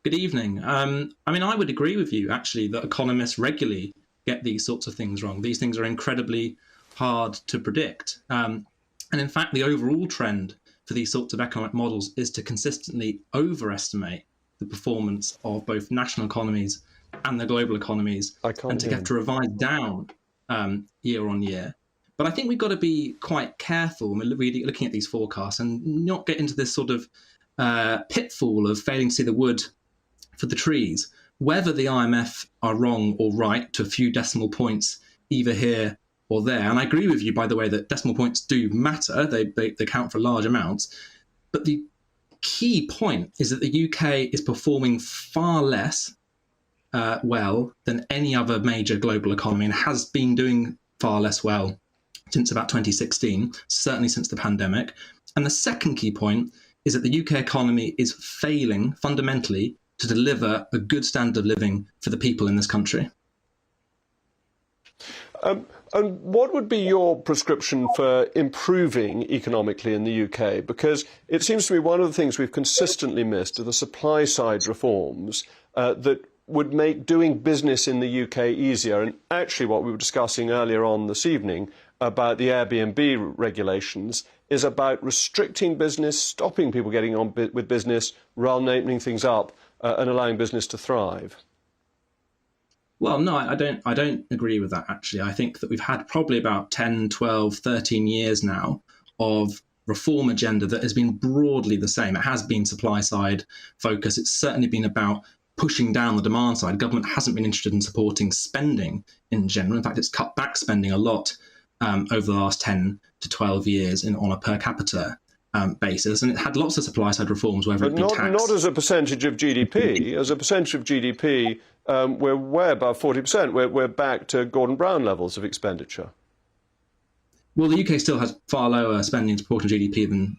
Good evening. I would agree with you, actually, that economists regularly get these sorts of things wrong. These things are incredibly hard to predict. And in fact, the overall trend for these sorts of economic models is to consistently overestimate the performance of both national economies and the global economies, and to have to revise down year on year. But I think we've got to be quite careful when we're really looking at these forecasts and not get into this sort of pitfall of failing to see the wood for the trees. Whether the IMF are wrong or right to a few decimal points, either here or there. And I agree with you, by the way, that decimal points do matter. They count for large amounts. But the key point is that the UK is performing far less well than any other major global economy, and has been doing far less well since about 2016, certainly since the pandemic. And the second key point is that the UK economy is failing fundamentally to deliver a good standard of living for the people in this country. And what would be your prescription for improving economically in the UK? Because it seems to me one of the things we've consistently missed are the supply side reforms that would make doing business in the UK easier. And actually what we were discussing earlier on this evening about the Airbnb regulations is about restricting business, stopping people getting on with business, rather than opening things up and allowing business to thrive. Well, no, I don't agree with that, actually. I think that we've had probably about 10, 12, 13 years now of reform agenda that has been broadly the same. It has been supply side focus. It's certainly been about pushing down the demand side. Government hasn't been interested in supporting spending in general. In fact, it's cut back spending a lot over the last 10 to 12 years on a per capita basis. And it had lots of supply side reforms, whether it be tax. Not as a percentage of GDP. As a percentage of GDP, we're way above 40%. We're back to Gordon Brown levels of expenditure. Well, the UK still has far lower spending as a proportion of GDP than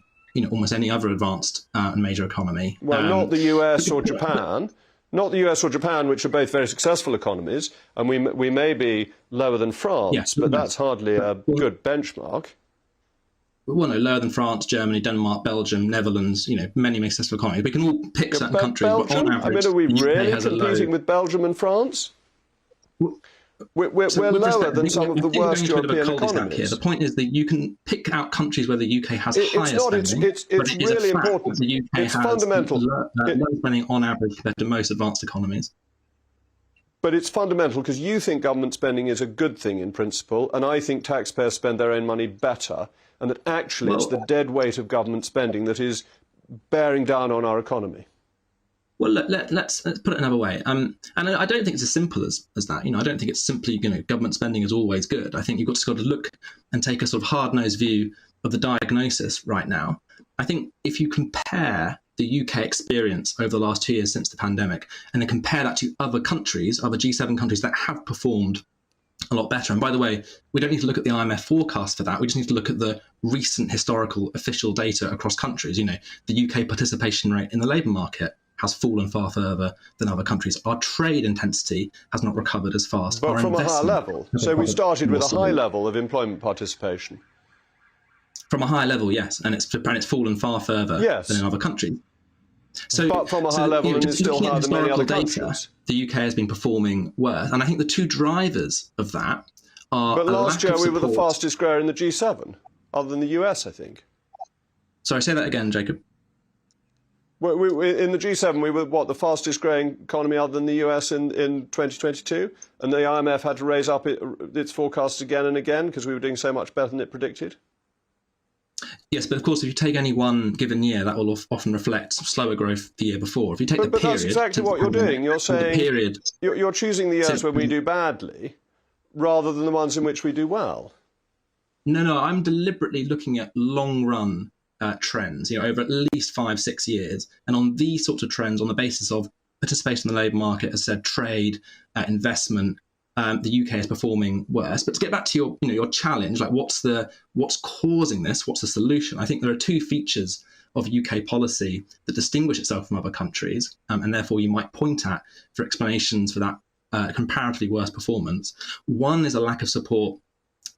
almost any other advanced and major economy. Well, not the US or Japan. Not the US or Japan, which are both very successful economies, and we may be lower than France, yes, but that's hardly a good benchmark. Well, no, lower than France, Germany, Denmark, Belgium, Netherlands, many successful economies. We can all pick certain countries, Belgium? But on average, are we really has competing with Belgium and France? We're lower than some of the worst European economies. Here. The point is that you can pick out countries where the UK has higher spending. It's really important. The UK it's has fundamental. Low spending on average compared to most advanced economies. But it's fundamental because you think government spending is a good thing in principle, and I think taxpayers spend their own money better, and that actually it's the dead weight of government spending that is bearing down on our economy. Well, let's put it another way. And I don't think it's as simple as that. I don't think it's simply, government spending is always good. I think you've got to look and take a sort of hard-nosed view of the diagnosis right now. I think if you compare the UK experience over the last 2 years since the pandemic, and then compare that to other countries, other G7 countries that have performed a lot better. And by the way, we don't need to look at the IMF forecast for that. We just need to look at the recent historical official data across countries. The UK participation rate in the labour market has fallen far further than other countries. Our trade intensity has not recovered as fast. But from a higher level. So we started with a high level of employment participation. From a high level, yes, and it's fallen far further than in other countries. So, but from a high level, and it's still higher than many other countries. The UK has been performing worse, and I think the two drivers of that are. But last year we were the fastest grower in the G7, other than the US, I think. Sorry, say that again, Jacob. In the G7, we were, the fastest growing economy other than the US in 2022? And the IMF had to raise up its forecasts again and again because we were doing so much better than it predicted? Yes, but of course, if you take any one given year, that will often reflect slower growth the year before. If you take the period... But that's exactly what you're doing. You're saying you're choosing the years when we do badly rather than the ones in which we do well. No, I'm deliberately looking at long-run trends, over at least 5-6 years. And on these sorts of trends, on the basis of participation in the labour market, as said, trade, investment, the UK is performing worse. But to get back to your challenge, like what's causing this? What's the solution? I think there are two features of UK policy that distinguish itself from other countries, and therefore you might point at for explanations for that comparatively worse performance. One is a lack of support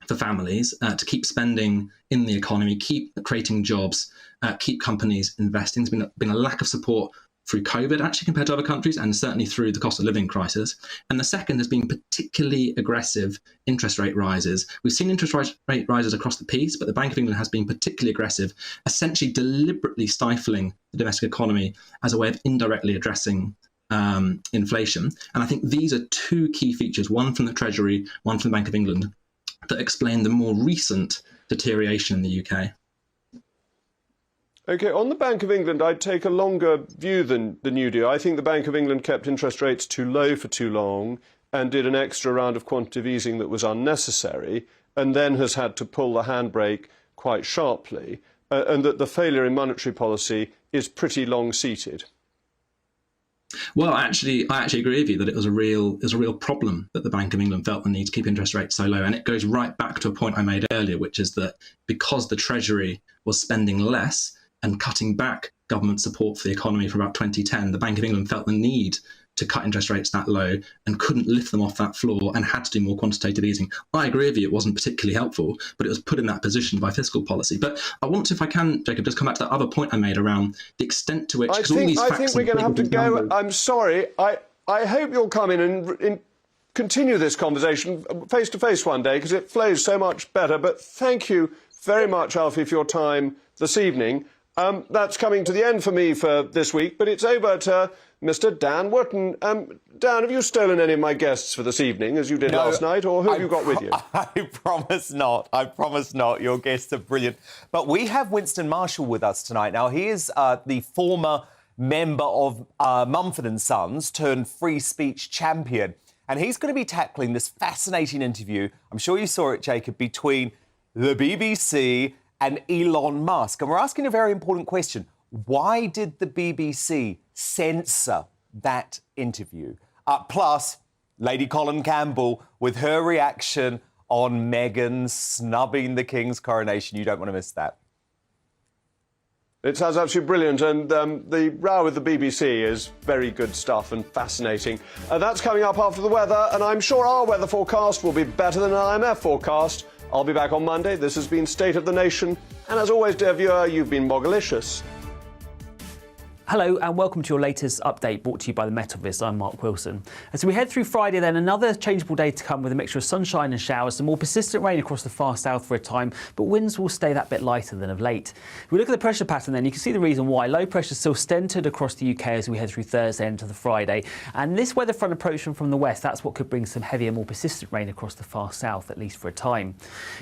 for families to keep spending in the economy, keep creating jobs, keep companies investing. There's been a lack of support through COVID, actually, compared to other countries, and certainly through the cost of living crisis. And the second has been particularly aggressive interest rate rises. We've seen interest rate rises across the piece, but the Bank of England has been particularly aggressive, essentially deliberately stifling the domestic economy as a way of indirectly addressing inflation. And I think these are two key features, one from the Treasury, one from the Bank of England, that explain the more recent deterioration in the UK. OK, on the Bank of England, I'd take a longer view than you do. I think the Bank of England kept interest rates too low for too long and did an extra round of quantitative easing that was unnecessary, and then has had to pull the handbrake quite sharply, and that the failure in monetary policy is pretty long-seated. Well, I actually agree with you that it was a real problem that the Bank of England felt the need to keep interest rates so low. And it goes right back to a point I made earlier, which is that because the Treasury was spending less and cutting back government support for the economy from about 2010, the Bank of England felt the need to cut interest rates that low and couldn't lift them off that floor and had to do more quantitative easing. I agree with you, it wasn't particularly helpful, but it was put in that position by fiscal policy. But I want to, if I can, Jacob, just come back to that other point I made around the extent to which... I think we're going to have to go. I'm sorry. I hope you'll come in and continue this conversation face-to-face one day, because it flows so much better. But thank you very much, Alfie, for your time this evening. That's coming to the end for me for this week, but it's over to Mr. Dan Wootton. Dan, have you stolen any of my guests for this evening, as you did last night, or who have you got with you? I promise not. I promise not. Your guests are brilliant. But we have Winston Marshall with us tonight. Now, he is the former member of Mumford & Sons turned free speech champion, and he's going to be tackling this fascinating interview, I'm sure you saw it, Jacob, between the BBC and Elon Musk. And we're asking a very important question. Why did the BBC censor that interview? Plus, Lady Colin Campbell with her reaction on Meghan snubbing the King's coronation. You don't want to miss that. It sounds absolutely brilliant, and the row with the BBC is very good stuff and fascinating. That's coming up after the weather, and I'm sure our weather forecast will be better than an IMF forecast. I'll be back on Monday. This has been State of the Nation. And as always, dear viewer, you've been Moggalicious. Hello and welcome to your latest update brought to you by the Metalvis. I'm Mark Wilson. As we head through Friday then, another changeable day to come with a mixture of sunshine and showers, some more persistent rain across the far south for a time, but winds will stay that bit lighter than of late. If we look at the pressure pattern then, you can see the reason why. Low pressure still centred across the UK as we head through Thursday into the Friday, and this weather front approaching from the west, that's what could bring some heavier, more persistent rain across the far south, at least for a time.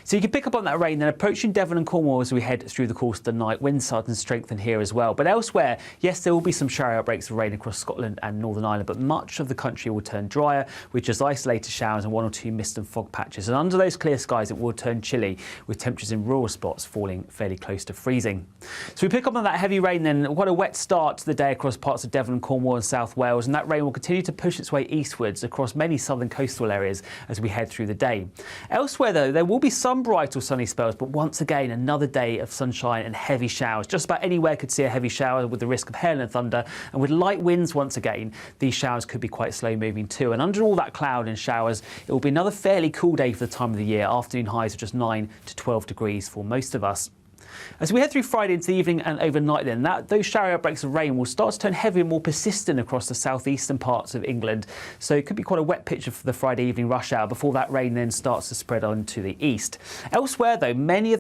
So you can pick up on that rain then approaching Devon and Cornwall as we head through the course of the night. Winds start to strengthen here as well, but elsewhere, yes, there will be some shower outbreaks of rain across Scotland and Northern Ireland, but much of the country will turn drier with just isolated showers and one or two mist and fog patches. And under those clear skies, it will turn chilly with temperatures in rural spots falling fairly close to freezing. So we pick up on that heavy rain then, quite a wet start to the day across parts of Devon, Cornwall and South Wales, and that rain will continue to push its way eastwards across many southern coastal areas as we head through the day. Elsewhere though, there will be some bright or sunny spells, but once again, another day of sunshine and heavy showers. Just about anywhere could see a heavy shower with the risk of hail and thunder, and with light winds once again, these showers could be quite slow moving too. And under all that cloud and showers, it will be another fairly cool day for the time of the year. Afternoon highs of just 9 to 12 degrees for most of us. As we head through Friday into the evening and overnight then, those shower outbreaks of rain will start to turn heavier and more persistent across the southeastern parts of England. So it could be quite a wet picture for the Friday evening rush hour before that rain then starts to spread on to the east. Elsewhere though, many of